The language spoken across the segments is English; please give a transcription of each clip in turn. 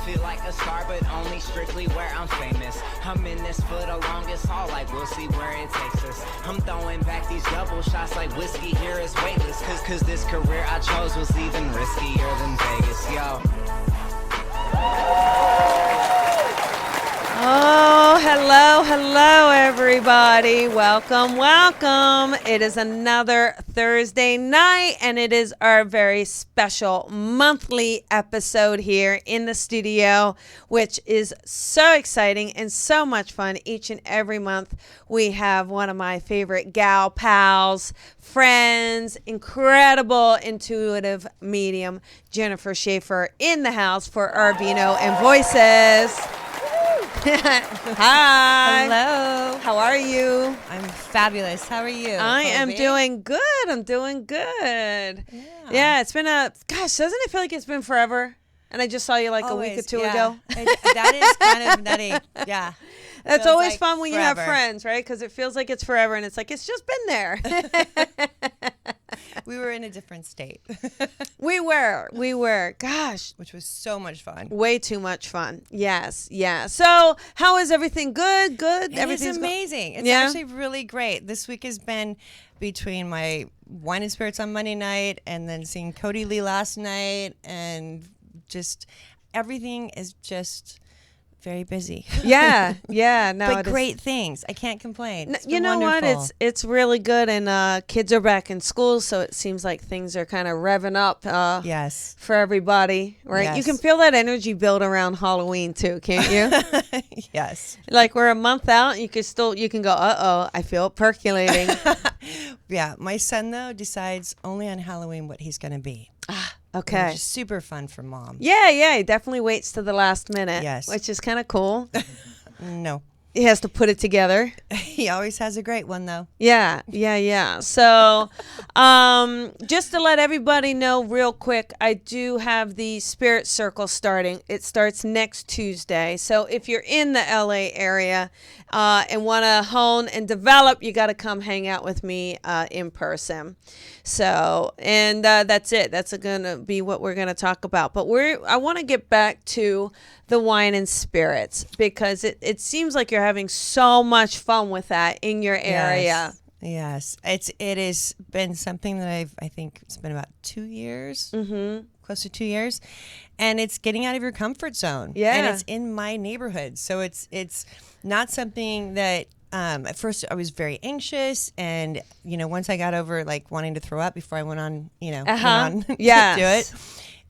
Feel like a star, but only strictly where I'm famous. I'm in this for the longest haul, like we'll see where it takes us. I'm throwing back these double shots like whiskey here is weightless. Cause this career I chose was even riskier than Vegas, yo. Oh, hello, everybody. Welcome. It is another Thursday night, and it is our very special monthly episode here in the studio, which is so exciting and so much fun. Each and every month, we have one of my favorite gal pals, friends, incredible intuitive medium, Jennifer Shaffer, in the house for our Vino and Voices. Hi. Hello. How are you? I'm fabulous. How are you? I am Colby? doing good. Yeah, it's been doesn't it feel like it's been forever? And I just saw you like a week or two ago. That is kind of nutty. Yeah. That's Feels always like fun when you forever. have friends, right? Because it feels like it's forever, and it's like, it's just been there. We were in a different state. We were. Gosh. Which was so much fun. Way too much fun. Yes. Yeah. So how is everything? Good. Everything's amazing. It's Yeah? actually really great. This week has been between my wine and spirits on Monday night and then seeing Cody Lee last night, and just everything is just very busy. Yeah. No, but it is. great things. I can't complain. It's You been know wonderful. what? It's really good, and kids are back in school, so it seems like things are kind of revving up. Yes. For everybody, right? Yes. You can feel that energy build around Halloween too, can't you? Yes. Like we're a month out, and you can go, I feel it percolating. Yeah. My son, though, decides only on Halloween what he's going to be. Okay. Which is super fun for mom. Yeah, he definitely waits to the last minute. Yes. Which is kind of cool. No. He has to put it together. He always has a great one, though. Yeah. So, just to let everybody know real quick, I do have the Spirit Circle starting. It starts next Tuesday. So if you're in the LA area and want to hone and develop, you got to come hang out with me in person. So, and that's it. That's going to be what we're going to talk about. But I want to get back to the wine and spirits, because it seems like you're having so much fun with that in your area. Yes. It has been something that I think it's been about 2 years, close to 2 years, and it's getting out of your comfort zone. Yeah. And it's in my neighborhood. So it's not something that, at first I was very anxious, and, once I got over like wanting to throw up before I went on, to do it.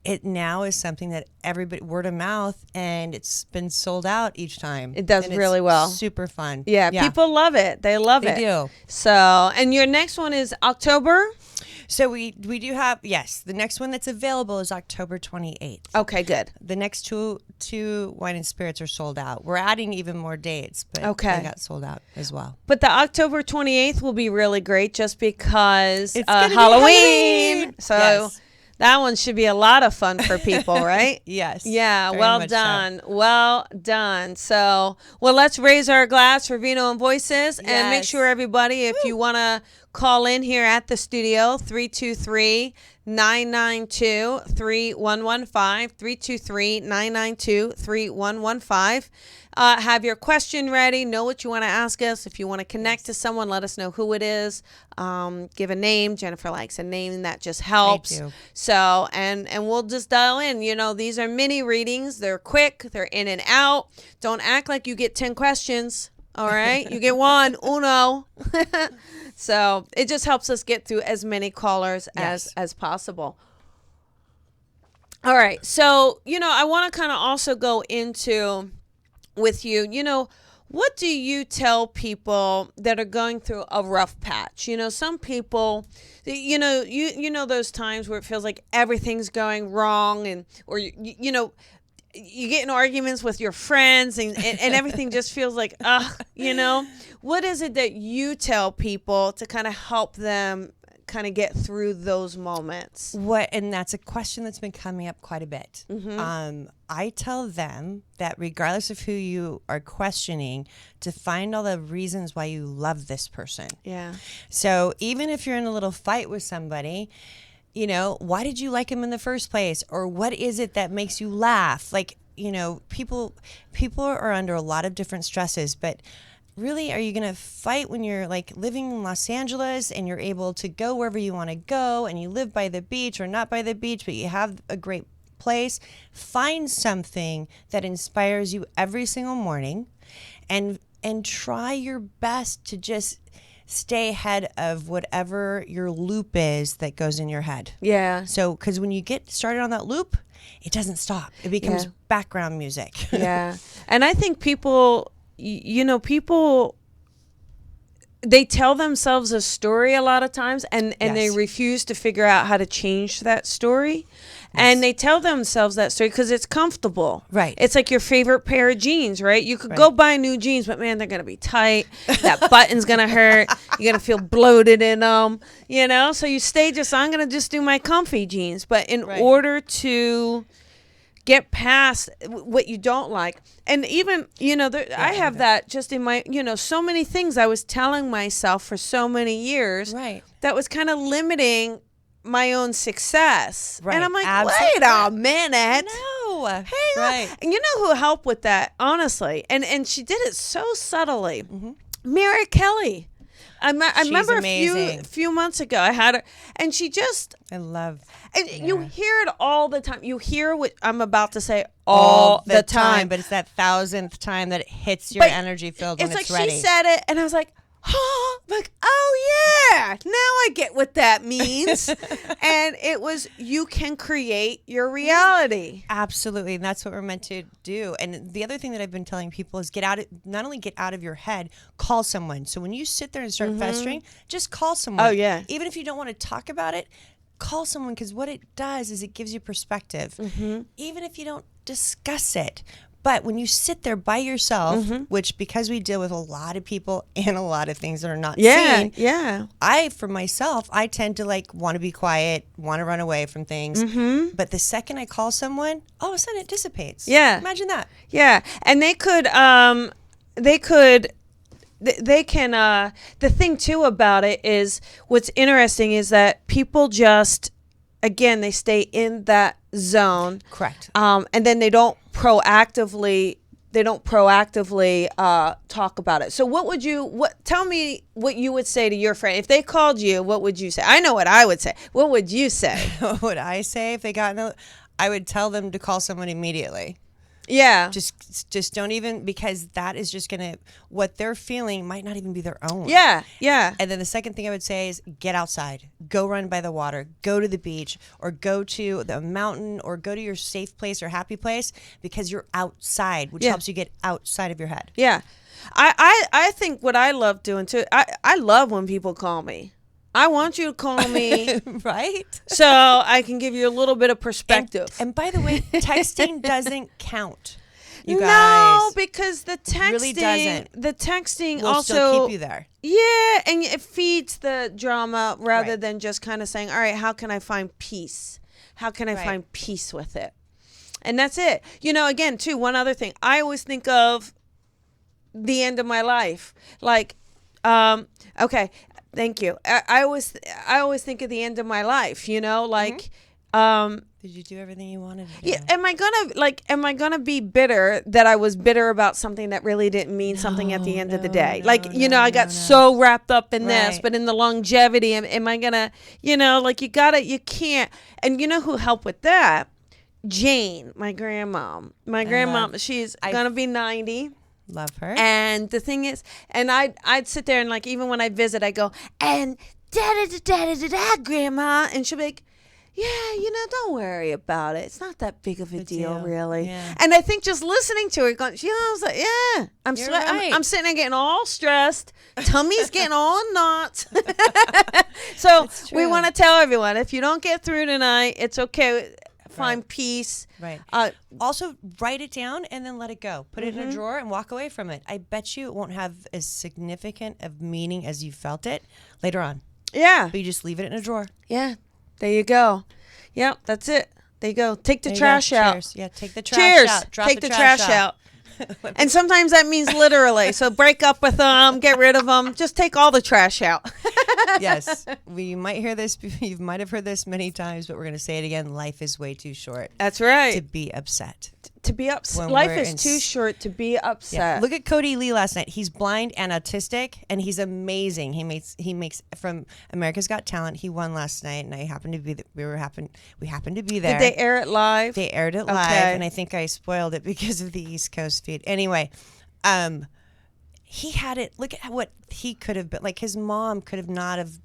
It now is something that everybody, word of mouth, and it's been sold out each time. It does and really well. Super fun. Yeah, people love it. They love it. They do. So, and your next one is October? So we do have, yes, the next one that's available is October 28th. Okay, good. The next two wine and spirits are sold out. We're adding even more dates, but Okay. they got sold out as well. But the October 28th will be really great just because It's gonna be Halloween. Halloween. So Yes. that one should be a lot of fun for people, right? Yes. Yeah, very well much so. done. Well done. So, let's raise our glass for Vino and Voices, and make Yes. sure everybody, if you want to call in here at the studio, 323-992-3115, 323-992-3115. Have your question ready. Know what you want to ask us. If you want to connect to someone, let us know who it is. Give a name. Jennifer likes a name. That just helps. do. So, and we'll just dial in. These are mini readings. They're quick. They're in and out. Don't act like you get 10 questions. All right? You get one. Uno. So it just helps us get through as many callers Yes. as possible. All right. So, I want to kind of also go into with you, what do you tell people that are going through a rough patch? Some people, you know those times where it feels like everything's going wrong, or you get in arguments with your friends and everything just feels like, what is it that you tell people to kind of help them kind of get through those moments? And that's a question that's been coming up quite a bit. Mm-hmm. I tell them that regardless of who you are questioning, to find all the reasons why you love this person. Yeah. So even if you're in a little fight with somebody, why did you like him in the first place? Or what is it that makes you laugh? Like, people are under a lot of different stresses, but really, are you going to fight when you're like living in Los Angeles and you're able to go wherever you want to go and you live by the beach or not by the beach, but you have a great place? Find something that inspires you every single morning and try your best to just stay ahead of whatever your loop is that goes in your head. Yeah. So, because when you get started on that loop, it doesn't stop. It becomes background music. Yeah. And I think people, they tell themselves a story a lot of times and they refuse to figure out how to change that story. Yes. And they tell ththemselves that story because it's comfortable. Right. It's like your favorite pair of jeans, right? You could go buy new jeans, but man, they're going to be tight. That button's going to hurt. You're going to feel bloated in them, So you stay I'm going to just do my comfy jeans. But in order to get past what you don't like, and even, I have that just in my, so many things I was telling myself for so many years that was kind of limiting my own success. Right. And I'm like, wait a minute. No. Hang on. And you know who helped with that, honestly? And she did it so subtly. Mm-hmm. Mary Kelly. I remember a few months ago, I had her, and she just... I love... And you hear it all the time. You hear what I'm about to say all the time. But it's that 1,000th time that it hits your energy field when it's ready. It's like she said it, and I was like, oh yeah, now I get what that means. And it was, you can create your reality. Absolutely. And that's what we're meant to do. And the other thing that I've been telling people is not only get out of your head, call someone. So when you sit there and start festering, just call someone. Oh yeah. Even if you don't want to talk about it, call someone, because what it does is it gives you perspective. Mm-hmm. Even if you don't discuss it. But when you sit there by yourself, which, because we deal with a lot of people and a lot of things that are not seen, for myself, I tend to want to be quiet, want to run away from things. Mm-hmm. But the second I call someone, all of a sudden it dissipates. Yeah. Imagine that. Yeah. And they can, the thing too about it is, what's interesting is that people just, again, they stay in that zone. Correct. And then they don't proactively talk about it. So tell me what you would say to your friend if they called you. What would you say? I know what I would say. What would you say? What would I say if they got I would tell them to call someone immediately. Yeah. Just don't even, because that is just going to, what they're feeling might not even be their own. Yeah. Yeah. And then the second thing I would say is get outside, go run by the water, go to the beach, or go to the mountain, or go to your safe place or happy place, because you're outside, which helps you get outside of your head. Yeah. I think what I love doing too, I love when people call me. I want you to call me. Right? So I can give you a little bit of perspective. And by the way, texting doesn't count. You guys. No, because the texting really doesn't. The texting will also still keep you there. Yeah, and it feeds the drama rather than just kind of saying, all right, how can I find peace? How can I find peace with it? And that's it. Again, too, one other thing. I always think of the end of my life. Okay. Thank you. I always think of the end of my life, did you do everything you wanted to do? Yeah. Am I gonna be bitter that I was bitter about something that really didn't mean something at the end of the day? I got so wrapped up in this, but in the longevity, am I gonna, you can't. And you know who helped with that? Jane, my grandmom. My grandmom, she's gonna be 90. Love her. And the thing is, and I'd sit there and even when I visit, I go, and da-da-da-da-da-da, grandma. And she'll be like, yeah, don't worry about it. It's not that big of a deal, really. Yeah. And I think just listening to her, going, I was like, yeah, I'm sweating. I'm sitting there getting all stressed. Tummy's getting all knots. So we want to tell everyone, if you don't get through tonight, it's okay. Find peace. Right. Also, write it down and then let it go. Put it in a drawer and walk away from it. I bet you it won't have as significant of meaning as you felt it later on. Yeah. But you just leave it in a drawer. Yeah. There you go. Yep, that's it. There you go. Take the trash out. Cheers. Yeah, take the trash out. Drop Take the trash out. And sometimes that means literally. So break up with them, get rid of them. Just take all the trash out. Yes. We might hear this. You might have heard this many times, but we're going to say it again. Life is way too short. That's right. To be upset. to be upset. When Life we're is too short to be upset. Yeah. Look at Cody Lee last night. He's blind and autistic, and he's amazing. He makes from America's Got Talent. He won last night, and I happened to be we happened to be there. Did they air it live? They aired it live, and I think I spoiled it because of the East Coast feed. Anyway, he had it. Look at what he could have been. Like his mom could have not have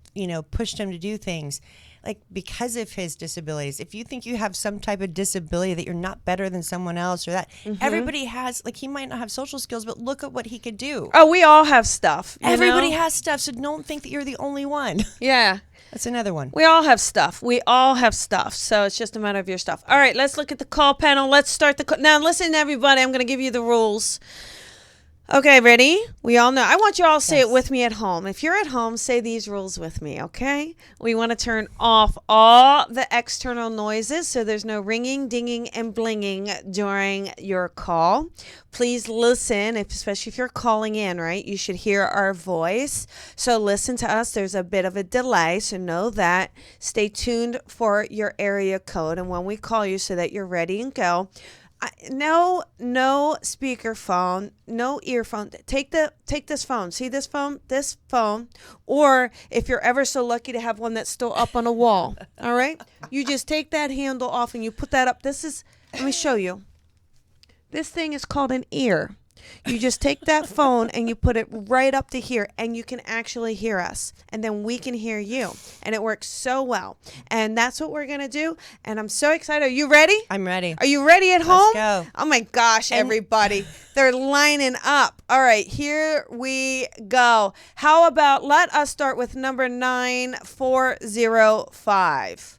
pushed him to do things. Like because of his disabilities. If you think you have some type of disability that you're not better than someone else or that everybody has, like he might not have social skills, but look at what he could do. Oh, we all have stuff. Everybody has stuff, so don't think that you're the only one. Yeah. That's another one. We all have stuff. So it's just a matter of your stuff. All right, let's look at the call panel. Let's start the call. Now listen, everybody, I'm going to give you the rules. Okay, ready? We all know. I want you all to say it with me at home. If you're at home, say these rules with me, okay? We want to turn off all the external noises so there's no ringing, dinging, and blinging during your call. Please listen, especially if you're calling in, right? You should hear our voice. So listen to us. There's a bit of a delay, so know that. Stay tuned for your area code and when we call you so that you're ready and go. No speakerphone, no earphone. Take this phone. See this phone, or if you're ever so lucky to have one that's still up on a wall. All right, you just take that handle off and you put that up. Let me show you. This thing is called an ear. You just take that phone and you put it right up to here and you can actually hear us and then we can hear you and it works so well. And that's what we're going to do. And I'm so excited. Are you ready? I'm ready. Are you ready at home? Let's go. Oh my gosh, everybody. They're lining up. All right, here we go. How about let us start with number 9405.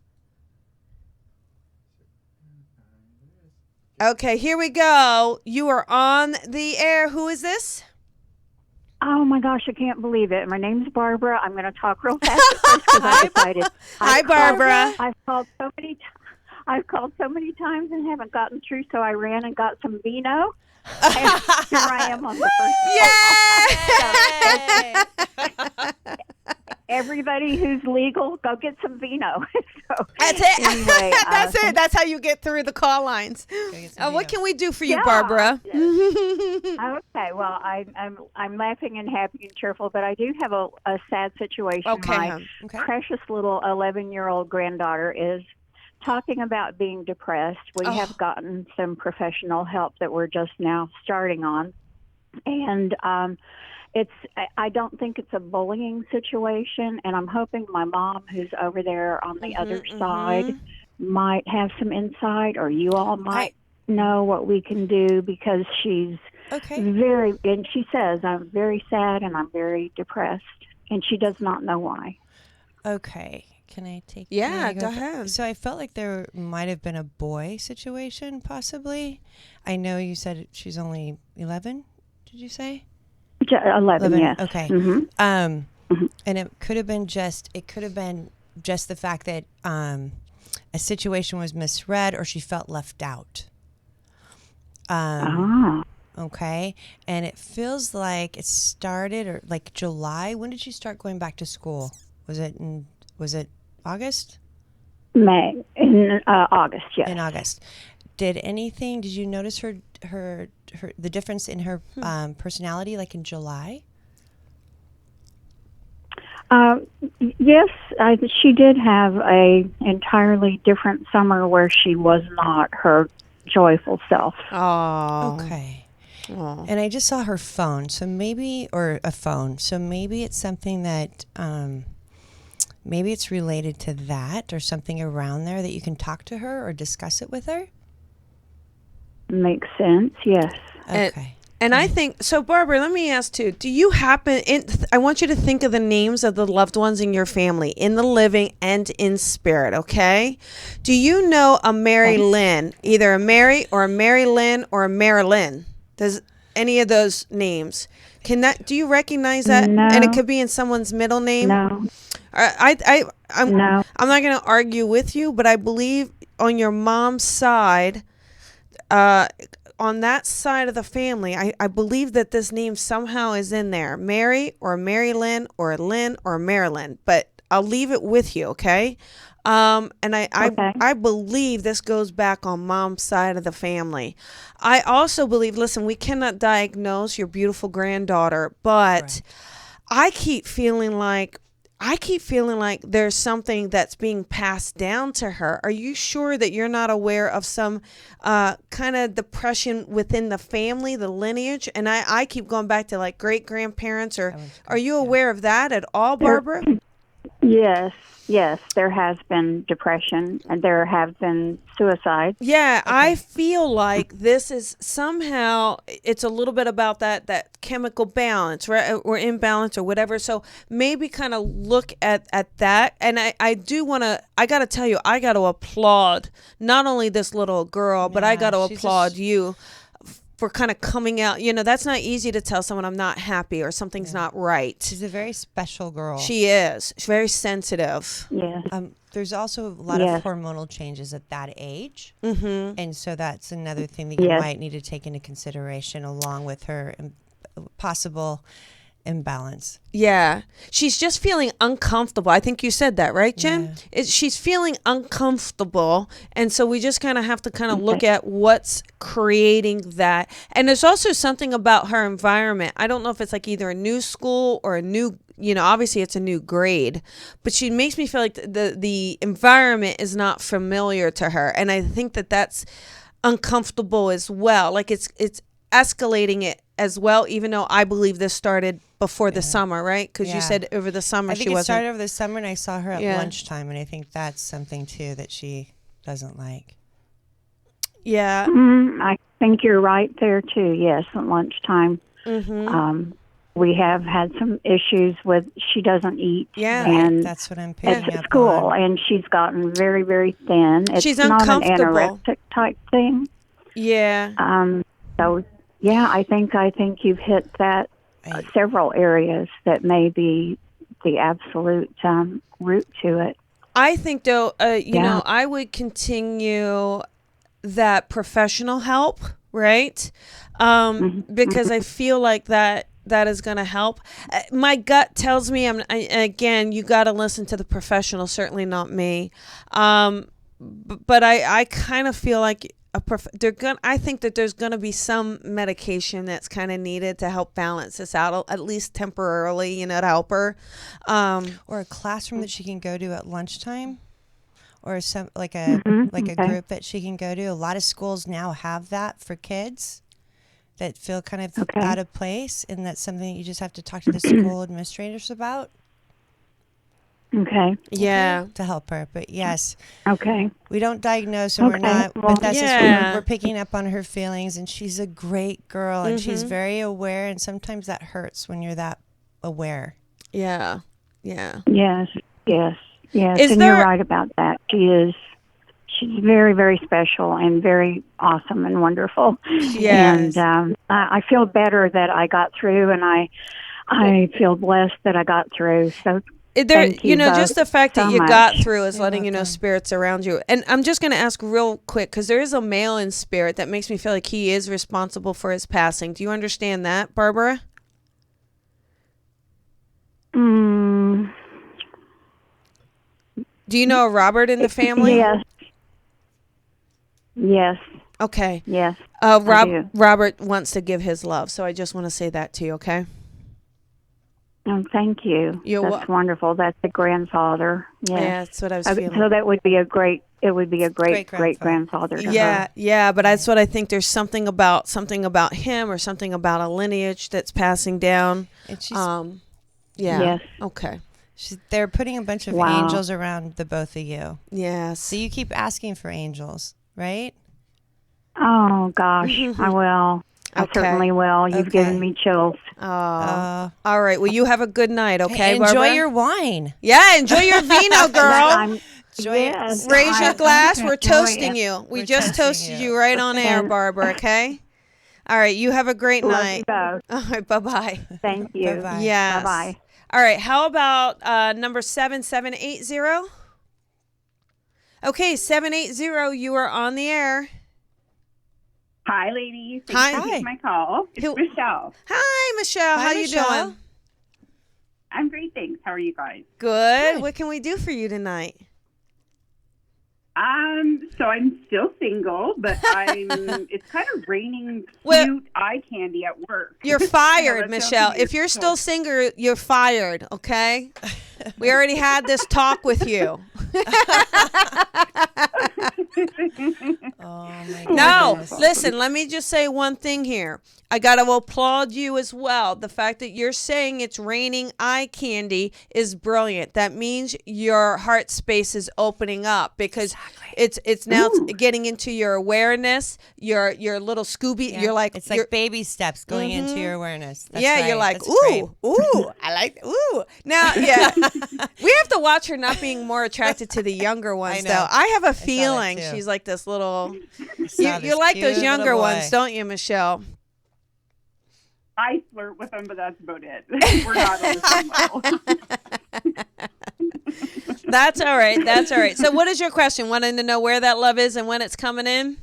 Okay, here we go. You are on the air. Who is this? Oh my gosh, I can't believe it. My name's Barbara. I'm going to talk real fast at first because I decided. Hi, Barbara. I've called so many times and haven't gotten through, so I ran and got some vino. And here I am on the first. Yay! Everybody who's legal, go get some vino. So, that's it. Anyway, that's it. That's how you get through the call lines. What can we do for you, Barbara? Okay. Well, I'm laughing and happy and cheerful, but I do have a sad situation. Okay. My precious little 11-year-old granddaughter is talking about being depressed. We have gotten some professional help that we're just now starting on, and I don't think it's a bullying situation, and I'm hoping my mom, who's over there on the other side, might have some insight, or you all might know what we can do, because she's and she says, I'm very sad and I'm very depressed, and she does not know why. Okay. Can I take? Yeah, go ahead. So I felt like there might have been a boy situation, possibly. I know you said she's only 11. Did you say? 11, yes. Okay. And it could have been just the fact that a situation was misread or she felt left out. Okay. And it feels like it started or like July. When did she start going back to school? Was it August? May. In August, yes. In August. Did you notice her the difference in her personality like in July? Yes, she did have a entirely different summer where she was not her joyful self. Oh. Okay. Oh. And I just saw her phone, so maybe it's something that maybe it's related to that or something around there that you can talk to her or discuss it with her. Makes sense, yes. Okay. And I think, so Barbara, let me ask too, do you I want you to think of the names of the loved ones in your family, in the living and in spirit, okay? Do you know a Mary Lynn, either a Mary or a Mary Lynn or a Marilyn? Does any of those names, do you recognize that? No. And it could be in someone's middle name? No. I'm No. I'm not going to argue with you, but I believe on your mom's side, on that side of the family, I believe that this name somehow is in there. Mary or Mary Lynn or Lynn or Marilyn. But I'll leave it with you, okay? And Okay. I believe this goes back on mom's side of the family. I also believe, listen, we cannot diagnose your beautiful granddaughter, but Right. I keep feeling like there's something that's being passed down to her. Are you sure that you're not aware of some kind of depression within the family, the lineage? And I keep going back to like great grandparents, or are you aware of that at all, Barbara? Yes, there has been depression and there have been suicides. Yeah, I feel like this is somehow, it's a little bit about that chemical balance, right, or imbalance or whatever. So maybe kind of look at that. And I do want to, I got to tell you, I got to applaud not only this little girl, but I got to applaud you for kind of coming out. You know, that's not easy to tell someone I'm not happy or something's not right. She's a very special girl. She is. She's very sensitive. Yes. There's also a lot of hormonal changes at that age. Mm-hmm. And so that's another thing that you might need to take into consideration along with her possible imbalance. Yeah. She's just feeling uncomfortable. I think you said that, right, Jen? She's feeling uncomfortable. And so we just kind of have to kind of look at what's creating that. And there's also something about her environment. I don't know if it's like either a new school or a new, you know, obviously it's a new grade, but she makes me feel like the environment is not familiar to her. And I think that that's uncomfortable as well. Like it's escalating it as well, even though I believe this started before the summer, right? Because you said over the summer I think she wasn't. it started over the summer, and I saw her at lunchtime, and I think that's something too that she doesn't like. Yeah. I think you're right there too. Yes, at lunchtime. Mm-hmm. We have had some issues with she doesn't eat. Yeah. And that's what I'm picking up at school, on. and she's gotten very, very thin. It's She's not an uncomfortable. anorexic type thing. Yeah. So yeah, I think you've hit that several areas that may be the absolute root to it. I think though, you know, I would continue that professional help, right? Because I feel like that is going to help. My gut tells me, again, you got to listen to the professional, certainly not me. But I kind of feel like I think that there's going to be some medication that's kind of needed to help balance this out, at least temporarily, you know, to help her. Or a classroom that she can go to at lunchtime, or some like a group that she can go to. A lot of schools now have that for kids that feel kind of out of place, and that's something that you just have to talk to the school administrators about. Okay. Yeah. To help her. But yes. Okay. We don't diagnose her. We're not. But that's just we're picking up on her feelings, and she's a great girl, and she's very aware, and sometimes that hurts when you're that aware. Yeah. Yeah. Yes. And you're right about that. She's very, very special and very awesome and wonderful. Yes. And I feel better that I got through, and I feel blessed that I got through. So thank you, just the fact that you much. got through is letting you know spirits around you. And I'm just going to ask real quick, because there is a male in spirit that makes me feel like he is responsible for his passing. Do you understand that, Barbara? Do you know a Robert in the family? Yes. Okay. Yes. I do. Robert wants to give his love, so I just want to say that to you, okay? Thank you. That's wonderful. That's a grandfather. Yes. Yeah, that's what I was feeling. So that would be a great great grandfather. Yeah, but that's what I think. There's something about him, or something about a lineage that's passing down. And she's, Yes. Okay. They're putting a bunch of angels around the both of you. Yes. So you keep asking for angels, right? Oh gosh, I will. I certainly will. You've given me chills. Oh. All right. Well, you have a good night, okay, hey, enjoy Barbara? your wine. Yeah, enjoy your vino, girl. Yes. Raise your glass. We're toasting you. We just toasted you right on air, Barbara, okay? All right. You have a great night. Love you both. All right. Bye-bye. Thank you. Bye-bye. Yes. Bye-bye. All right. How about number 7780? Okay, 780, you are on the air. Hi, ladies. Thanks for taking my call. It's Michelle. Hi, Michelle. How you doing? I'm great, thanks. How are you guys? Good. What can we do for you tonight? So I'm still single, but it's kind of raining cute eye candy at work. You're fired, Michelle. If you're still single, you're fired, okay? We already had this talk with you. Oh my No, goodness. listen, let me just say one thing here. I got to applaud you as well. The fact that you're saying it's raining eye candy is brilliant. That means your heart space is opening up because it's now getting into your awareness, your little Scooby. Yeah. You're like it's like baby steps going into your awareness. That's right. you're like, That's ooh, great. ooh, I like, ooh. Now, yeah, we have to watch her not being more attracted to the younger ones, know. though. I have a that feeling too. she's like this little. Saw You this like cute those little younger ones, boy. don't you, Michelle? I flirt with them, but that's about it. We're not on the same level. That's all right. That's all right. So, what is your question? Wanting to know where that love is and when it's coming in?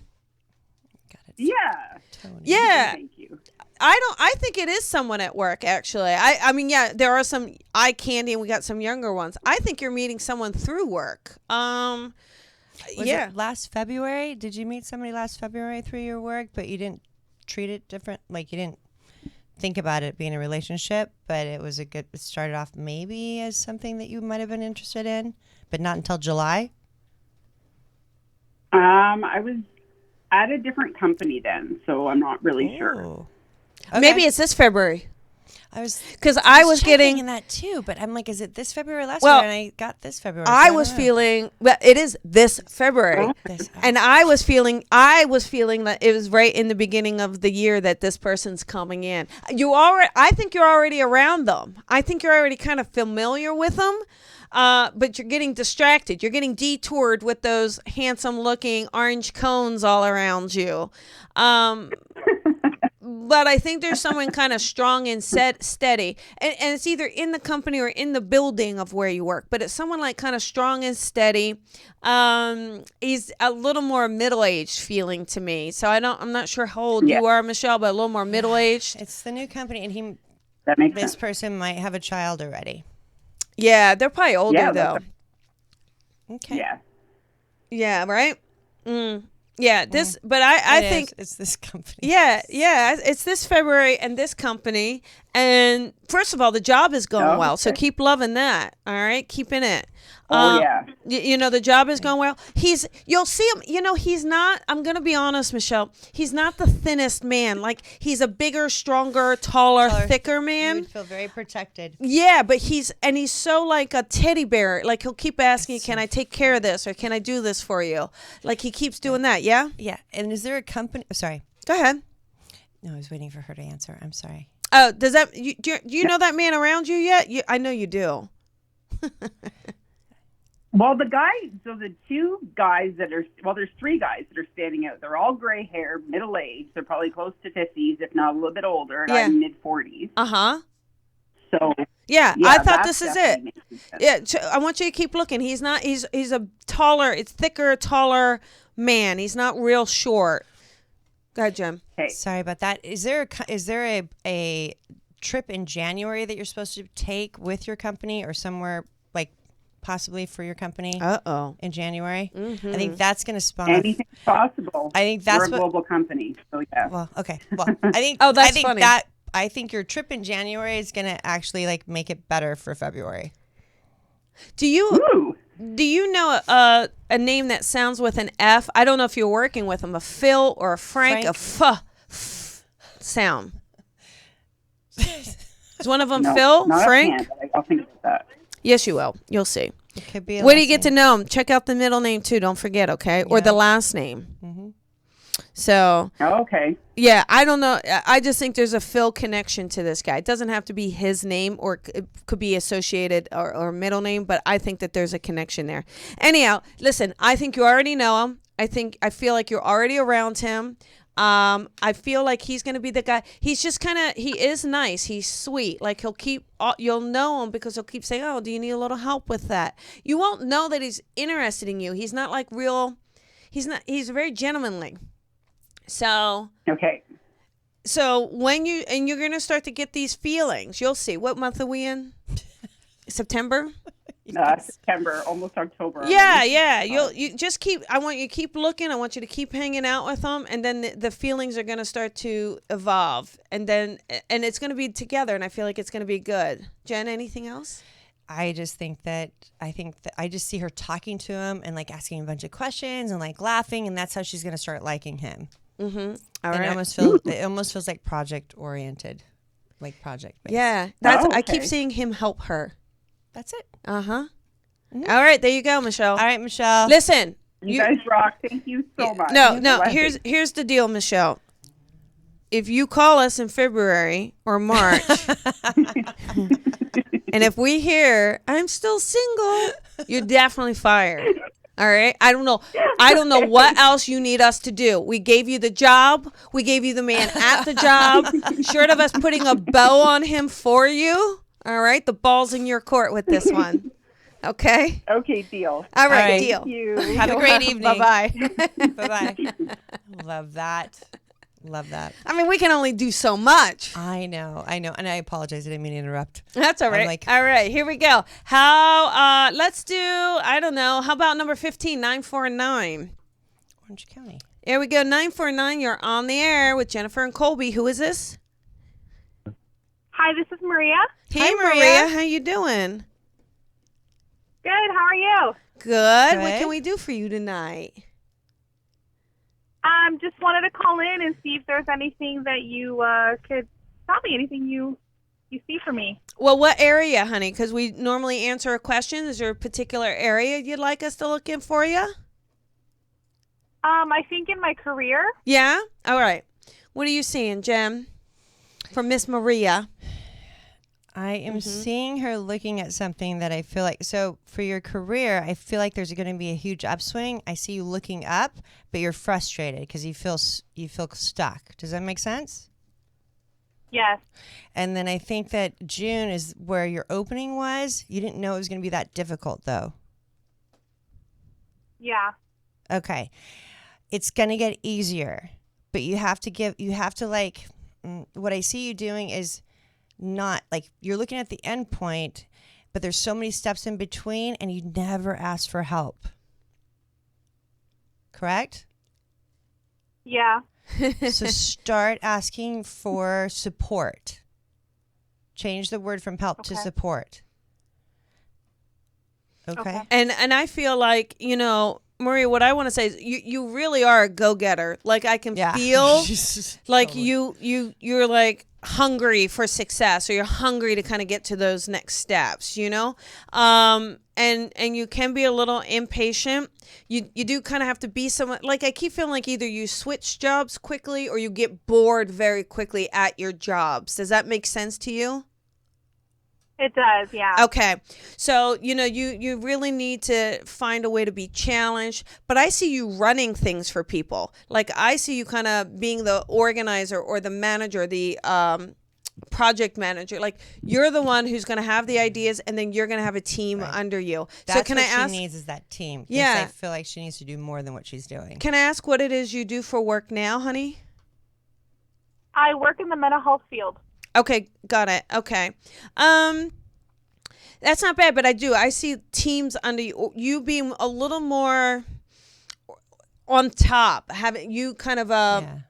Yeah. Tony. Yeah. Thank you. I think it is someone at work, actually. I mean, yeah, there are some eye candy and we got some younger ones. I think you're meeting someone through work. Was yeah. it last February? Did you meet somebody last February through your work, but you didn't treat it different? Like you didn't think about it being a relationship, but it started off maybe as something that you might have been interested in, but not until July? I was at a different company then, so I'm not really sure. Ooh. Okay. Maybe it's this February. Because I I was checking getting in that too, but I'm like, is it this February or last Well, February? And I got this February. I so was don't know. feeling, well, it is this February. And I was feeling that it was right in the beginning of the year that this person's coming in. I think you're already around them. I think you're already kind of familiar with them. But you're getting distracted. You're getting detoured with those handsome looking orange cones all around you. But I think there's someone kind of strong and steady. And it's either in the company or in the building of where you work. But it's someone like kind of strong and steady. He's a little more middle-aged feeling to me. So I'm not sure how old you are, Michelle, but a little more middle-aged. It's the new company, and That makes this sense. person might have a child already. Yeah, they're probably older, though. Okay. Yeah. Yeah, right? Yeah, but I think it's this company. Yeah, it's this February and this company. And first of all, the job is going well, so keep loving that. All right, keeping it. Yeah. You know, the job is going well. You'll see him. You know, he's not. I'm gonna be honest, Michelle. He's not the thinnest man. Like he's a bigger, stronger, taller, thicker You man. would feel very protected. Yeah, but he's so like a teddy bear. Like he'll keep asking, "Can I take care of this?" or "Can I do this for you?" Like he keeps doing that. Yeah. Yeah. And is there a company? Oh, sorry. Go ahead. No, I was waiting for her to answer. I'm sorry. Oh, do you know that man around you yet? I know you do. Well, the two guys there's three guys that are standing out. They're all gray hair, middle aged. They're probably close to 50s, if not a little bit older, and I'm mid 40s. So Yeah, I thought that this is it. definitely makes sense. Yeah, I want you to keep looking. He's a taller, it's thicker, taller man. He's not real short. Go ahead, Jim. Okay. Sorry about that. Is there a trip in January that you're supposed to take with your company or somewhere like possibly for your company? In January? Mm-hmm. I think that's going to spawn anything possible. I think that's We're a global company, so yeah. Well, okay. Well, I think that's funny. I think your trip in January is going to actually like make it better for February. Do you know a name that sounds with an F? I don't know if you're working with him, a Phil or a Frank. A f sound. Is one of them No, Phil? not Frank? offhand, but I'll think about that. Yes, you will. You'll see. It could be. Where do you get to know him? Check out the middle name too. Don't forget, okay? Or the last name. Mm-hmm. So. Okay. Yeah, I don't know. I just think there's a Phil connection to this guy. It doesn't have to be his name, or it could be associated or middle name, but I think that there's a connection there. Anyhow, listen, I think you already know him. I feel like you're already around him. I feel like he's going to be the guy. He's just he is nice. He's sweet. Like you'll know him because he'll keep saying, "Oh, do you need a little help with that?" You won't know that he's interested in you. He's not like he's very gentlemanly. So Okay. So you're going to start to get these feelings. You'll see. What month are we in? September? September, almost October. Yeah, yeah. You just keep. I want you to keep looking. I want you to keep hanging out with them, and then the feelings are going to start to evolve, and it's going to be together. And I feel like it's going to be good. Jen, anything else? I think that I just see her talking to him and like asking a bunch of questions and like laughing, and that's how she's going to start liking him. Mm-hmm. All right. It almost feels like project oriented, like project based. Yeah, I keep seeing him help her. That's it. Uh-huh. Mm-hmm. All right, there you go, Michelle. All right, Michelle. Listen. You guys rock. Thank you so much. No. Here's the deal, Michelle. If you call us in February or March, and if we hear I'm still single, you're definitely fired. All right? I don't know what else you need us to do. We gave you the job. We gave you the man at the job. Short of us putting a bow on him for you. All right? The ball's in your court with this one. Okay? Okay, deal. All right, deal. Thank you. Have a great evening. Bye-bye. Bye-bye. Love that. I mean, we can only do so much. I know. And I apologize. I didn't mean to interrupt. That's all right. All right, here we go. Let's do, I don't know, how about number 15, 949? Orange County. Here we go, 949. You're on the air with Jennifer and Colby. Who is this? Hi, this is Maria. Hey, Maria. How you doing? Good. How are you? Good. What can we do for you tonight? Just wanted to call in and see if there's anything that you could tell me, anything you see for me. Well, what area, honey? Because we normally answer a question. Is there a particular area you'd like us to look in for you? I think in my career. Yeah? All right. What are you seeing, Jem? From Miss Maria. I am seeing her looking at something that I feel like, so for your career, I feel like there's going to be a huge upswing. I see you looking up, but you're frustrated because you feel stuck. Does that make sense? Yes. And then I think that June is where your opening was. You didn't know it was going to be that difficult, though. Yeah. Okay. It's going to get easier, but you have to like, what I see you doing is not like you're looking at the end point, but there's so many steps in between and you never ask for help. Correct? Yeah. So start asking for support. Change the word from help to support. Okay. And I feel like, Maria, what I want to say is you really are a go-getter. Like I can feel like totally. You're like hungry for success, or you're hungry to kind of get to those next steps, and you can be a little impatient. You do kind of have to be someone, like I keep feeling like either you switch jobs quickly or you get bored very quickly at your jobs. Does that make sense to you? It does, yeah. Okay. So, you really need to find a way to be challenged. But I see you running things for people. Like, I see you kind of being the organizer or the manager, the project manager. Like, you're the one who's going to have the ideas, and then you're going to have a team under you. That's so can what I ask, she needs is that team. Yeah. I feel like she needs to do more than what she's doing. Can I ask what it is you do for work now, honey? I work in the mental health field. Okay, got it. Okay. That's not bad, but I see teams under you being a little more on top, having you kind of a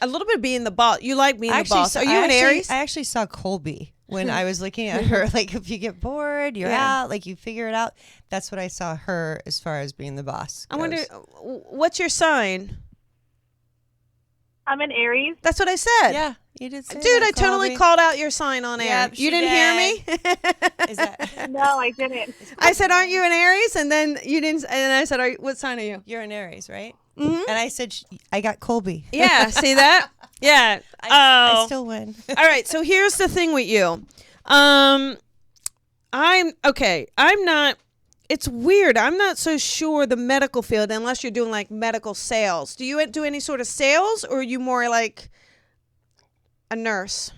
little bit being the boss. You like being the boss. Are you an Aries? I actually saw Colby when I was looking at her. Like, if you get bored, you're out. Like, you figure it out. That's what I saw her as far as being the boss goes. I wonder, what's your sign? I'm an Aries. That's what I said. Yeah, you did say Dude, that, I totally called out your sign on air. Yep, you didn't hear me? Is that? No, I didn't. I said, aren't you an Aries? And then you didn't. And I said, what sign are you? You're an Aries, right? Mm-hmm. And I said, I got Colby. Yeah, see that? Yeah. I still win. All right, so here's the thing with you. I'm not. It's weird. I'm not so sure the medical field, unless you're doing like medical sales. Do you do any sort of sales, or are you more like a nurse?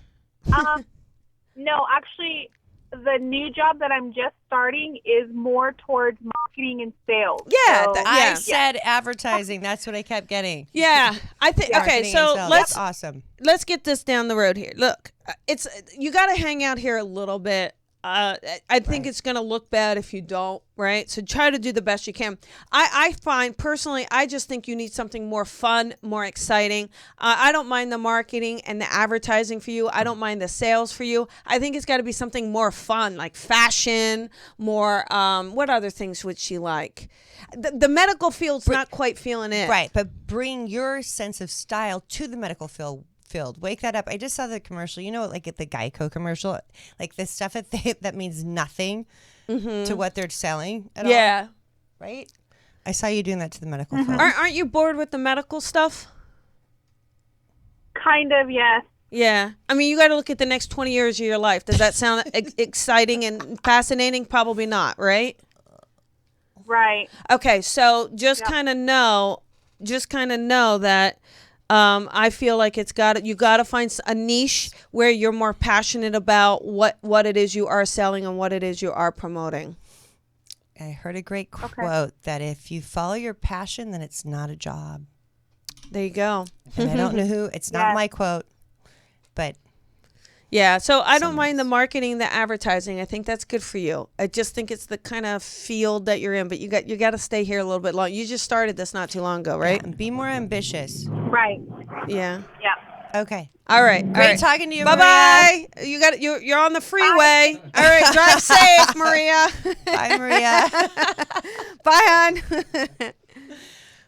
No, actually, the new job that I'm just starting is more towards marketing and sales. Yeah, so, I said advertising. That's what I kept getting. Yeah, I think. Okay, so that's awesome. Let's get this down the road here. Look, you got to hang out here a little bit I think it's going to look bad if you don't, right? So try to do the best you can. I find personally, I just think you need something more fun, more exciting. I don't mind the marketing and the advertising for you. I don't mind the sales for you. I think it's got to be something more fun, like fashion, more, what other things would she like? The medical field's not quite feeling it. Right, but bring your sense of style to the medical field. Wake that up. I just saw the commercial, like at the Geico commercial, like the stuff that means nothing to what they're selling at all. Right? I saw you doing that to the medical field. Aren't you bored with the medical stuff? Kind of, yes. Yeah. I mean, you got to look at the next 20 years of your life. Does that sound exciting and fascinating? Probably not, right? Right. Okay, so just kind of know that I feel like you got to find a niche where you're more passionate about what it is you are selling and what it is you are promoting. I heard a great quote that if you follow your passion, then it's not a job. There you go. And I don't know who. It's not my quote, but. Yeah, so I don't mind the marketing, the advertising. I think that's good for you. I just think it's the kind of field that you're in, but you got to stay here a little bit long. You just started this not too long ago, right? Yeah, be more ambitious. Right. Yeah. Yeah. Okay. All right. Great talking to you, Bye-bye. You're on the freeway. All right, drive safe, Maria. Bye, Maria. Bye, hon.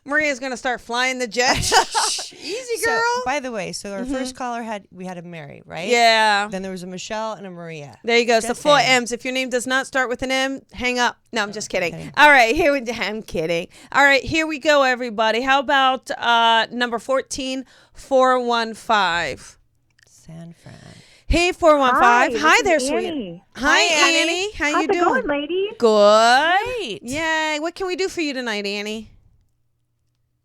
Maria's going to start flying the jet. Easy, girl. So, by the way, our first caller we had a Mary, right? Yeah. Then there was a Michelle and a Maria. There you go. So 4 M's. If your name does not start with an M, hang up. No, I'm just kidding. All right, I'm kidding. All right, here we go, everybody. How about number 14, 415? San Fran. Hey, 415. Hi there, Annie. sweet. Hi, Annie. How How's you doing? How's it going, ladies? Good. Great. Yay. What can we do for you tonight, Annie?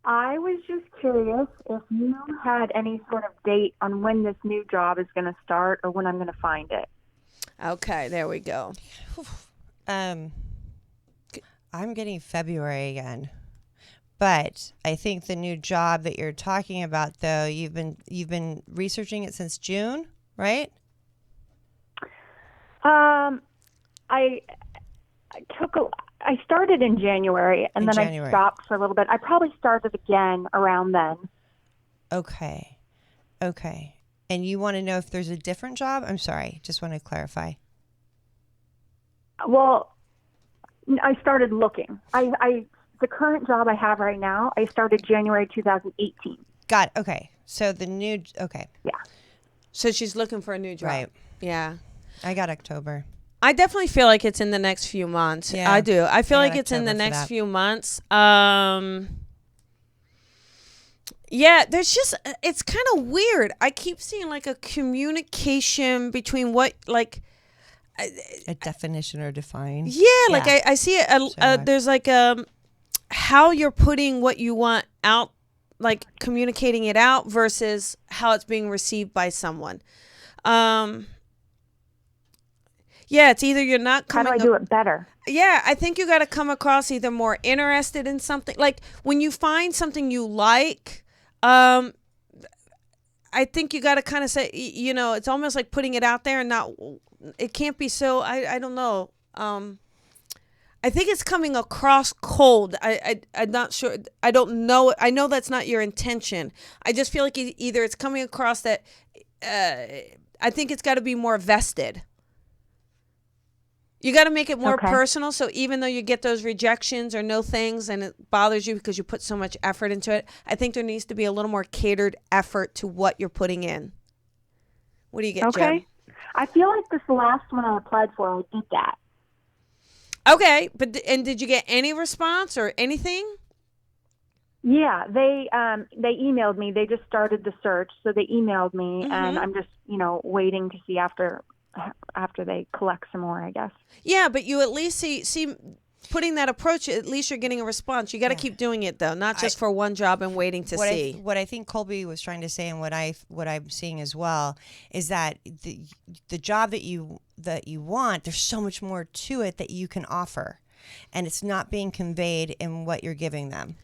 I was just curious if you had any sort of date on when this new job is going to start or when I'm going to find it. Okay, there we go. I'm getting February again. But I think the new job that you're talking about, though, you've been researching it since June, right? I started in January, and then I stopped for a little bit. I probably started again around then. Okay. And you want to know if there's a different job? I'm sorry. Just want to clarify. Well, I started looking. The current job I have right now, I started January 2018. Got it. Okay. So the new, okay. Yeah. So she's looking for a new job. Right. Yeah. I got October. I definitely feel like it's in the next few months. Yeah. I do. I feel like it's October in the for next that. few months. Yeah, it's kind of weird. I keep seeing like a communication between what, like, A definition or define. yeah, like I see it. There's like how you're putting what you want out, like communicating it out versus how it's being received by someone. Yeah, it's either you're not How coming. do I do it better? Yeah, I think you got to come across either more interested in something. Like when you find something you like, I think you got to kind of say, it's almost like putting it out there and not. It can't be so. I don't know. I think it's coming across cold. I'm not sure. I don't know. I know that's not your intention. I just feel like either it's coming across that. I think it's got to be more vested. You got to make it more personal. So even though you get those rejections or no things and it bothers you because you put so much effort into it, I think there needs to be a little more catered effort to what you're putting in. What do you get, Jen? I feel like this last one I applied for, I did that. Okay, and did you get any response or anything? Yeah, they emailed me. They just started the search, so they emailed me, and I'm just waiting to see after they collect some more, I guess. Yeah, but you at least see putting that approach, at least you're getting a response. You got to keep doing it though, not just for one job and waiting to see. What I think Colby was trying to say, and what I'm seeing as well, is that the job that you want, there's so much more to it that you can offer, and it's not being conveyed in what you're giving them.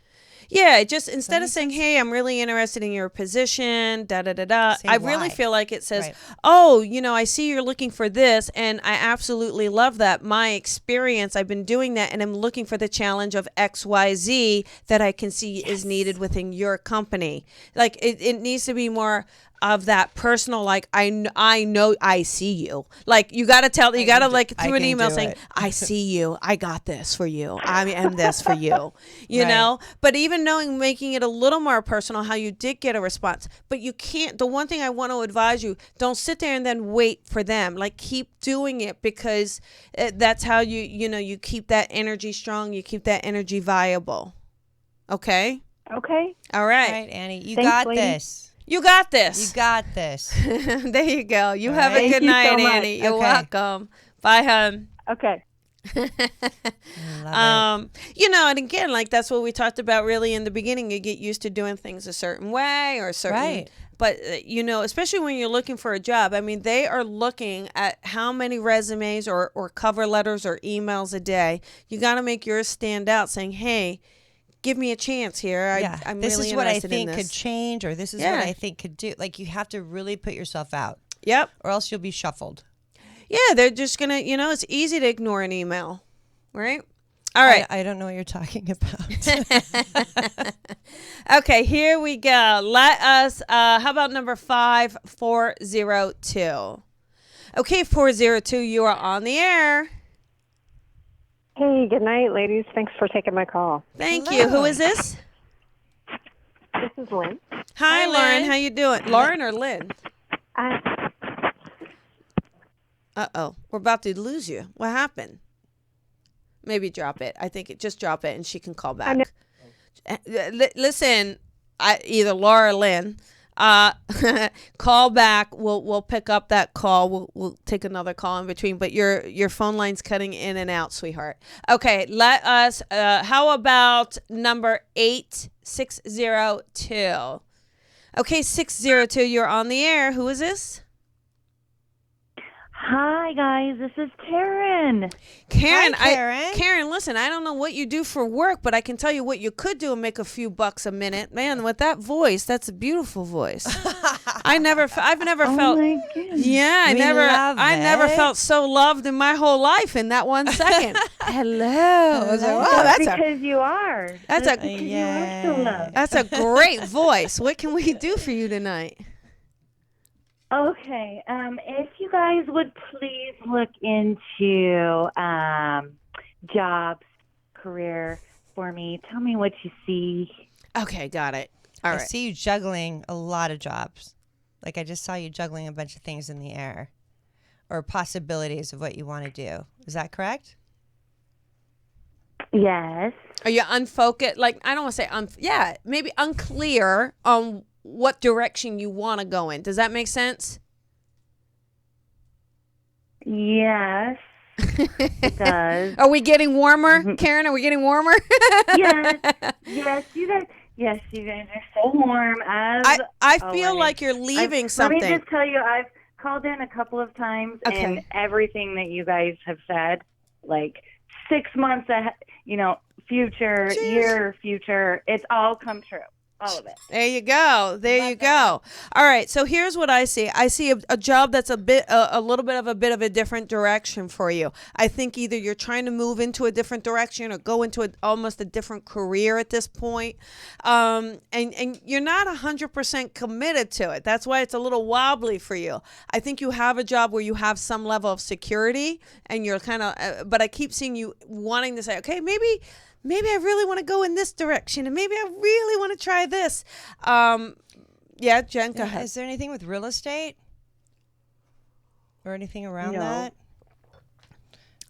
Yeah, just instead of saying, hey, I'm really interested in your position, I really feel like it says, oh, I see you're looking for this, and I absolutely love that. My experience, I've been doing that, and I'm looking for the challenge of XYZ that I can see is needed within your company. Like, it needs to be more of that personal, like, I know I see you. Like, you got to through an email saying, I see you. I got this for you. I am this for you, you know? But even making it a little more personal, how you did get a response. But you can't, the one thing I want to advise you, don't sit there and then wait for them. Like, keep doing it, because that's how you keep that energy strong. You keep that energy viable. Okay? Okay. All right. All right, Annie. You Thanks, got lady. this. You got this. You got this. There you go. You have right. a good Thank you night, so much. Annie. You're Okay. welcome. Bye, hon. Okay. Love it. And again, like, that's what we talked about really in the beginning. You get used to doing things a certain way or certain, Right. But especially when you're looking for a job, I mean, they are looking at how many resumes or cover letters or emails a day. You got to make yours stand out, saying, hey, give me a chance here. I'm this really is what I interested in think this. could change, or this is what I think could do. Like, you have to really put yourself out. Yep. Or else you'll be shuffled. Yeah, they're just going to, it's easy to ignore an email, right? All right. I don't know what you're talking about. Okay, here we go. Let us, how about number 5402? Okay, 402, you are on the air. Hey, good night, ladies. Thanks for taking my call. Thank Hello. you. Who is this? This is Lynn. Hi, Lauren. Lynn. How you doing? Lauren or Lynn? Uh-oh. We're about to lose you. What happened? Maybe drop it. I think just drop it and she can call back. Listen, either Laura or Lynn, call back. We'll pick up that call. We'll take another call in between, but your phone line's cutting in and out, sweetheart. Okay, let us, how about number 8602? Okay, 602, you're on the air. Who is this? Hi, guys. This is Karen. Karen, Hi, Karen. Karen, listen, I don't know what you do for work, but I can tell you what you could do and make a few bucks a minute. Man, with that voice, that's a beautiful voice. I've never felt. My goodness. Yeah, I We never love it. felt so loved in my whole life in that 1 second. Hello. I was like, wow, Because you are. that's a You are so loved. that's a great voice. What can we do for you tonight? Okay. If you guys would please look into jobs, career for me. Tell me what you see. Okay, got it. All I right. see you juggling a lot of jobs. Like, I just saw you juggling a bunch of things in the air, or possibilities of what you want to do. Is that correct? Yes. Are you unfocused? Like, I don't want to say maybe unclear on what direction you want to go in. Does that make sense? Yes. It does. Are we getting warmer, Karen? Are we getting warmer? Yes. Yes, you guys. Yes, you guys are so warm. I feel always. like you're leaving something. Let me just tell you, I've called in a couple of times, Okay. and everything that you guys have said, like 6 months ahead, future, year, future, it's all come true. All of it. There you go. There you go. All right. So here's what I see. I see a job that's a little bit of a different direction for you. I think either you're trying to move into a different direction or go into almost a different career at this point. And you're not 100% committed to it. That's why it's a little wobbly for you. I think you have a job where you have some level of security and you're kind of, but I keep seeing you wanting to say, okay, maybe I really want to go in this direction, and maybe I really want to try this. Yeah, Jen, go ahead. Is there anything with real estate or anything around that?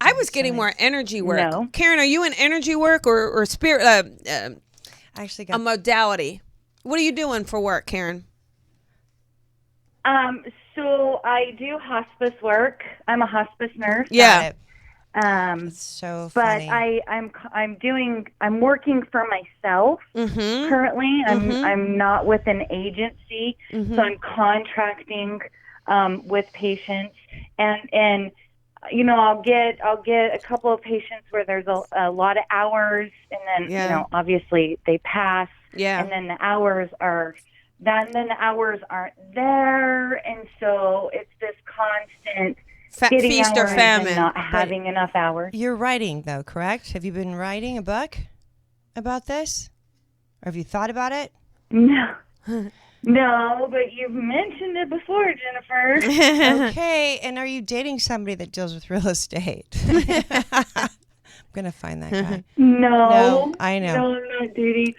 I was getting more energy work. No. Karen, are you in energy work or spirit? I actually got A modality. What are you doing for work, Karen? So I do hospice work. I'm a hospice nurse. Yeah. It's so But funny. I'm working for myself currently. I'm not with an agency, so I'm contracting with patients, and I'll get a couple of patients where there's a lot of hours, and then obviously they pass, and then the hours aren't there, and so it's this constant getting feast or hours famine, and not having enough hours. You're writing though, correct? Have you been writing a book about this, or have you thought about it? No. No, but you've mentioned it before, Jennifer. Okay, and are you dating somebody that deals with real estate? I'm gonna find that guy. No, I know. No, I'm not dating.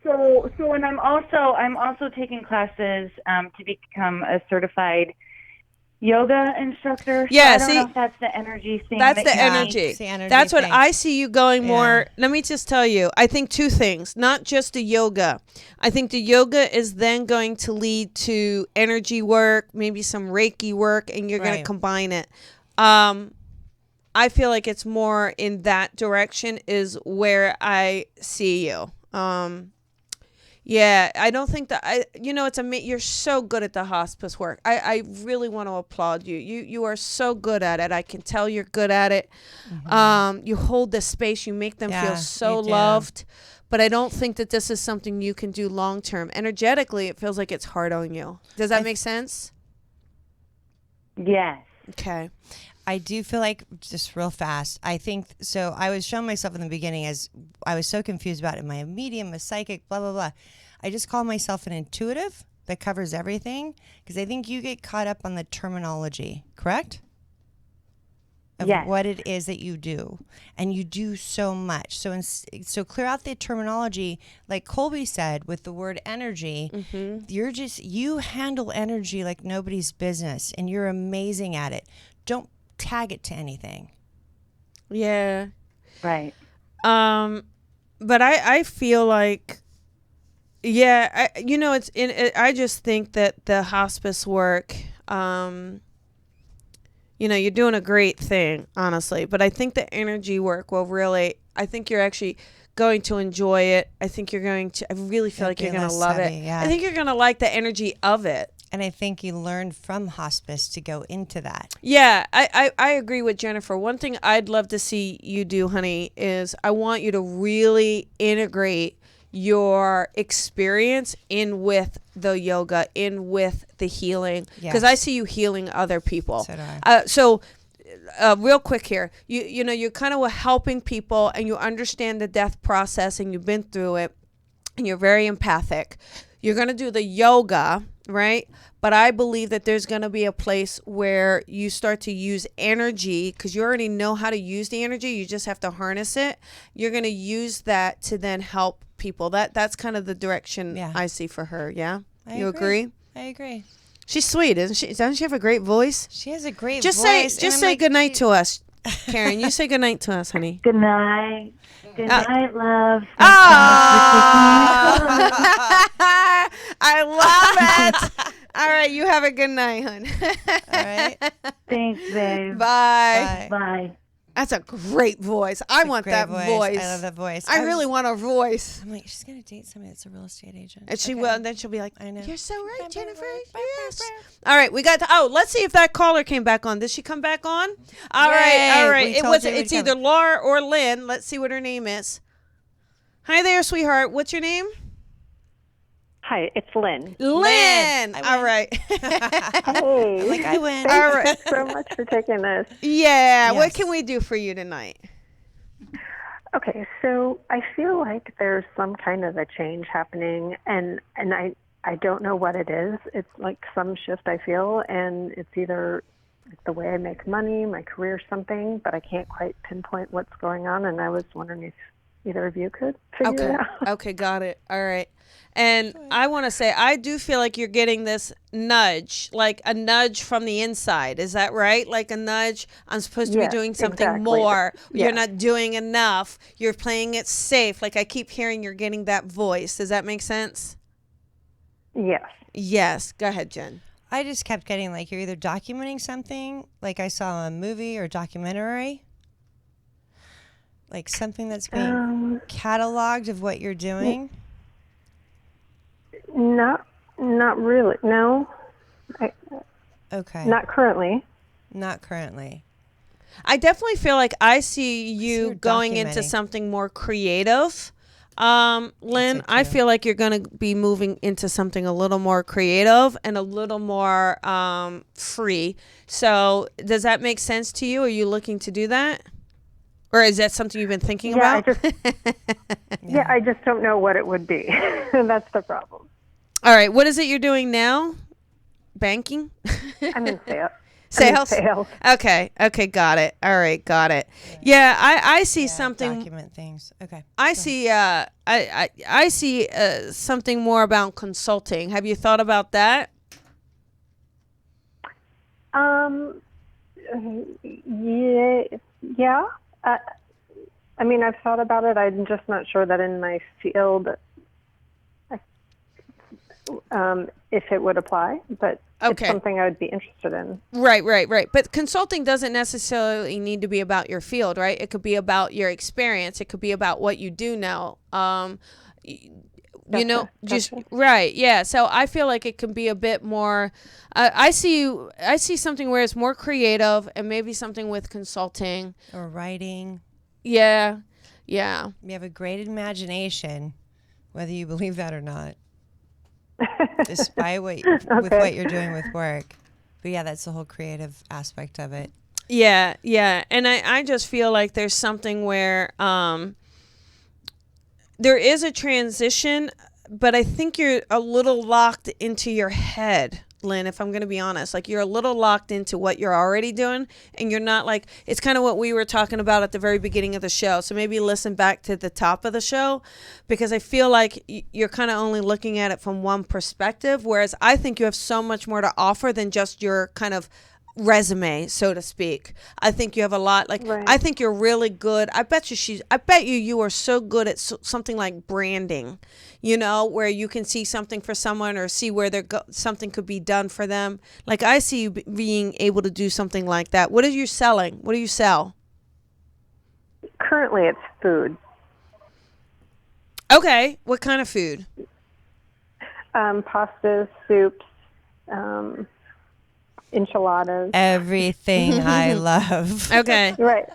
So, and I'm also taking classes to become a certified yoga instructor. Yeah, so I don't know if that's the energy thing. That's the energy. That's what I see you going more. Let me just tell you, I think two things, not just the yoga. I think the yoga is then going to lead to energy work, maybe some Reiki work, and you're going to combine it. I feel like it's more in that direction is where I see you. Yeah, I don't think that you're so good at the hospice work. I really want to applaud you. You are so good at it. I can tell you're good at it. Mm-hmm. You hold the space. You make them feel so loved. But I don't think that this is something you can do long term. Energetically, it feels like it's hard on you. Does that make sense? Yes. Okay. I do feel like, just real fast, I think, so I was showing myself in the beginning as I was so confused about it. Am I a medium, a psychic, blah, blah, blah. I just call myself an intuitive that covers everything, because I think you get caught up on the terminology, correct? Of what it is that you do. And you do so much. So clear out the terminology, like Colby said, with the word energy. Mm-hmm. You handle energy like nobody's business, and you're amazing at it. Don't tag it to anything. Yeah. Right. But I feel like, I just think that the hospice work, you're doing a great thing, honestly, but I think the energy work will really, I think you're actually going to enjoy it. I think I really feel like you're going to love it. Yeah. I think you're going to like the energy of it. And I think you learned from hospice to go into that. Yeah, I agree with Jennifer. One thing I'd love to see you do, honey, is I want you to really integrate your experience in with the yoga, in with the healing. Because I see you healing other people. So do I. Real quick here, you're kind of helping people, and you understand the death process, and you've been through it, and you're very empathic. You're going to do the yoga, right? But I believe that there's going to be a place where you start to use energy, because you already know how to use the energy. You just have to harness it. You're going to use that to then help people. That's kind of the direction I see for her. Yeah? You agree? I agree. She's sweet, isn't she? Doesn't she have a great voice? She has a great voice. Just say goodnight to us, Karen. You say goodnight to us, honey. Good night. Good night, love. I love it. All right, you have a good night, hon. All right. Thanks, babe. Bye. Bye. That's a great voice. I want that voice. I love that voice. I really want a voice. I'm like, she's going to date somebody that's a real estate agent. And she will, and then she'll be like, I know. You're so right, Jennifer. Yes. All right, let's see if that caller came back on. Did she come back on? All right. It's either Laura or Lynn. Let's see what her name is. Hi there, sweetheart. What's your name? Hi, it's Lynn. Lynn. All right. Hey. I win. All right. Thanks so much for taking this. Yeah. Yes. What can we do for you tonight? Okay, so I feel like there's some kind of a change happening, and I don't know what it is. It's like some shift I feel, and it's either the way I make money, my career, something, but I can't quite pinpoint what's going on, and I was wondering if either of you could figure it out. Okay, got it. All right. And I want to say, I do feel like you're getting this nudge, like a nudge from the inside. Is that right? Like a nudge, I'm supposed to be doing something more. You're not doing enough. You're playing it safe. Like I keep hearing you're getting that voice. Does that make sense? Yes. Yes. Go ahead, Jen. I just kept getting like you're either documenting something, like I saw a movie or documentary, like something that's being cataloged of what you're doing. Not really. No. Okay. Not currently. Not currently. I definitely feel like I see you you're going into documenting. something more creative. Lynn, I too. feel like you're going to be moving into something a little more creative and a little more free. So does that make sense to you? Are you looking to do that? Or is that something you've been thinking about? I just don't know what it would be. That's the problem. All right. What is it you're doing now? Banking? I'm in sales. Sales? Okay. Got it. All right. Got it. Yeah, I see something. Document things. Okay. I see. I see something more about consulting. Have you thought about that? Yeah. I mean, I've thought about it. I'm just not sure that in my field, if it would apply, but it's something I would be interested in. Right. But consulting doesn't necessarily need to be about your field, right? It could be about your experience. It could be about what you do now. Right. Yeah. So I feel like it can be a bit more, I see something where it's more creative and maybe something with consulting. Or writing. Yeah. You have a great imagination, whether you believe that or not. Despite with what you're doing with work. But yeah, that's the whole creative aspect of it. Yeah. And I just feel like there's something where there is a transition, but I think you're a little locked into your head, Lynn, if I'm going to be honest. Like, you're a little locked into what you're already doing, and you're not like, it's kind of what we were talking about at the very beginning of the show. So maybe listen back to the top of the show, because I feel like you're kind of only looking at it from one perspective, whereas I think you have so much more to offer than just your kind of resume, so to speak. I think you have a lot. I think you're really good. I bet you are so good at something like branding, where you can see something for someone or see where something could be done for them. Like, I see you being able to do something like that. What are you selling? What do you sell? Currently, it's food. Okay. What kind of food? Pastas, soups, enchiladas. Everything I love. Okay. Right.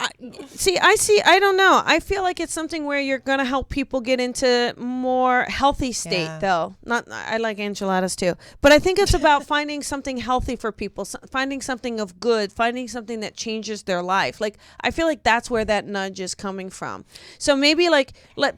I don't know. I feel like it's something where you're going to help people get into more healthy state, though. I like enchiladas too. But I think it's about finding something healthy for people, finding something of good, finding something that changes their life. Like, I feel like that's where that nudge is coming from. So maybe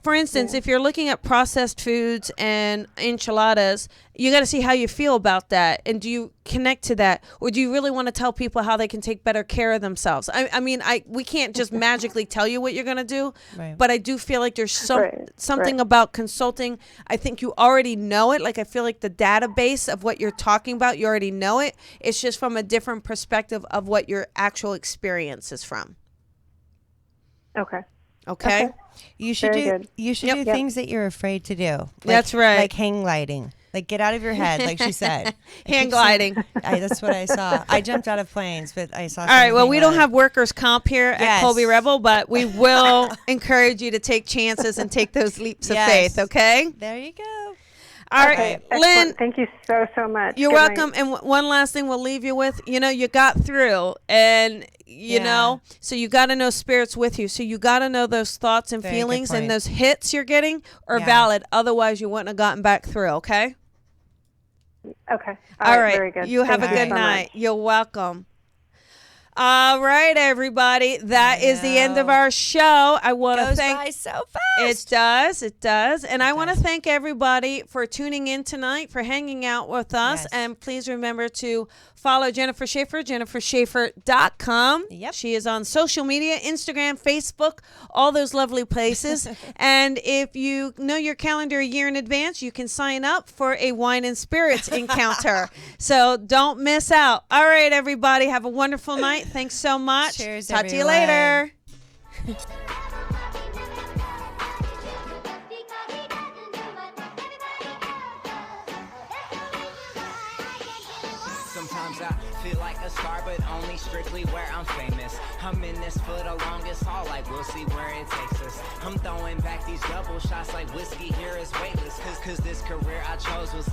for instance, if you're looking at processed foods and enchiladas, you got to see how you feel about that. And do you connect to that? Or do you really want to tell people how they can take better care of themselves? I mean, we can't just magically tell you what you're going to do, but I do feel like there's something about consulting. I think you already know it. Like, I feel like the database of what you're talking about, you already know it. It's just from a different perspective of what your actual experience is from. Okay. You should do things that you're afraid to do. That's right. Like hang gliding. Like, get out of your head, like she said. Hand gliding. That's what I saw. I jumped out of planes, but I saw. All right. Well, we don't have workers' comp here at Colby Rebel, but we will encourage you to take chances and take those leaps of faith. Okay. There you go. All right, Lynn. Thank you so much. You're welcome. And one last thing we'll leave you with. You got through, and so you got to know spirit's with you. So you got to know those thoughts and feelings and those hits you're getting are valid. Otherwise, you wouldn't have gotten back through. Okay. Okay. All right. Very good. You have a good night. You're welcome. All right, everybody. That is the end of our show. I want to thank. Goes by so fast. It does. And I want to thank everybody for tuning in tonight, for hanging out with us. Yes. And please remember to follow Jennifer Shaffer, JenniferShaffer.com. Yep. She is on social media, Instagram, Facebook, all those lovely places. And if you know your calendar a year in advance, you can sign up for a wine and spirits encounter. So don't miss out. All right, everybody. Have a wonderful night. Thanks so much. Cheers, Talk everyone. to you later. Sometimes I feel like a star, but only strictly where I'm famous. I'm in this for the longest haul, like we'll see where it takes us. I'm throwing back these double shots like whiskey here is weightless, cause this career I chose was the